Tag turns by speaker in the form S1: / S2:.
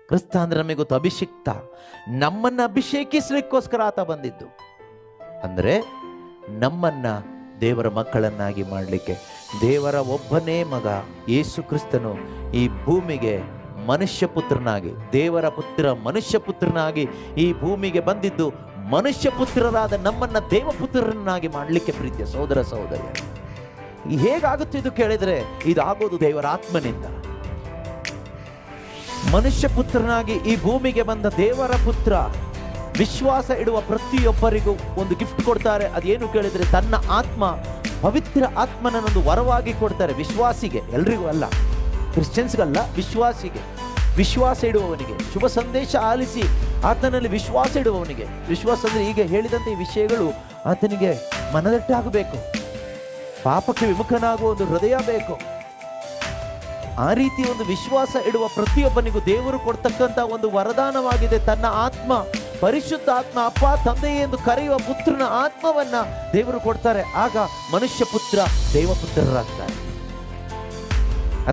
S1: ಕ್ರಿಸ್ತ ಅಂದ್ರೆ ನಮಗೆ ಗೊತ್ತು, ಅಭಿಷಿಕ್ತ. ನಮ್ಮನ್ನ ಅಭಿಷೇಕಿಸ್ಲಿಕ್ಕೋಸ್ಕರ ಆತ ಬಂದಿದ್ದು. ಅಂದ್ರೆ ನಮ್ಮನ್ನ ದೇವರ ಮಕ್ಕಳನ್ನಾಗಿ ಮಾಡಲಿಕ್ಕೆ. ದೇವರ ಒಬ್ಬನೇ ಮಗ ಯೇಸು ಕ್ರಿಸ್ತನು ಈ ಭೂಮಿಗೆ ಮನುಷ್ಯ ಪುತ್ರನಾಗಿ, ದೇವರ ಪುತ್ರ ಮನುಷ್ಯ ಪುತ್ರನಾಗಿ ಈ ಭೂಮಿಗೆ ಬಂದಿದ್ದು ಮನುಷ್ಯ ಪುತ್ರರಾದ ನಮ್ಮನ್ನ ದೇವಪುತ್ರರನ್ನಾಗಿ ಮಾಡಲಿಕ್ಕೆ. ಪ್ರೀತಿಯ ಸಹೋದರ ಸಹೋದರಿಯರು, ಹೇಗಾಗುತ್ತೆ ಇದು ಕೇಳಿದ್ರೆ, ಇದಾಗೋದು ದೇವರ ಆತ್ಮನಿಂದ. ಮನುಷ್ಯ ಪುತ್ರನಾಗಿ ಈ ಭೂಮಿಗೆ ಬಂದ ದೇವರ ಪುತ್ರ ವಿಶ್ವಾಸ ಇಡುವ ಪ್ರತಿಯೊಬ್ಬರಿಗೂ ಒಂದು ಗಿಫ್ಟ್ ಕೊಡ್ತಾರೆ. ಅದೇನು ಕೇಳಿದ್ರೆ, ತನ್ನ ಆತ್ಮ, ಪವಿತ್ರ ಆತ್ಮನನ್ನೊಂದು ವರವಾಗಿ ಕೊಡ್ತಾರೆ. ವಿಶ್ವಾಸಿಗೆ, ಎಲ್ರಿಗೂ ಅಲ್ಲ, ಕ್ರಿಶ್ಚಿಯನ್ಸ್ಗಲ್ಲ, ವಿಶ್ವಾಸಿಗೆ, ವಿಶ್ವಾಸ ಇಡುವವನಿಗೆ, ಶುಭ ಸಂದೇಶ ಆಲಿಸಿ ಆತನಲ್ಲಿ ವಿಶ್ವಾಸ ಇಡುವವನಿಗೆ. ವಿಶ್ವಾಸ ಅಂದ್ರೆ ಈಗ ಹೇಳಿದಂತೆ ಈ ವಿಷಯಗಳು ಆತನಿಗೆ ಮನದಟ್ಟಾಗಬೇಕು, ಪಾಪಕ್ಕೆ ವಿಮುಖನಾಗುವ ಒಂದು ಹೃದಯ ಬೇಕು. ಆ ರೀತಿ ಒಂದು ವಿಶ್ವಾಸ ಇಡುವ ಪ್ರತಿಯೊಬ್ಬನಿಗೂ ದೇವರು ಕೊಡ್ತಕ್ಕಂಥ ಒಂದು ವರದಾನವಾಗಿದೆ ತನ್ನ ಆತ್ಮ. ಪರಿಶುದ್ಧ ಆತ್ಮ, ಅಪ್ಪ ತಂದೆ ಎಂದು ಕರೆಯುವ ಪುತ್ರನ ಆತ್ಮವನ್ನ ದೇವರು ಕೊಡ್ತಾರೆ. ಆಗ ಮನುಷ್ಯ ಪುತ್ರ ದೇವಪುತ್ರರಾಗ್ತಾರೆ.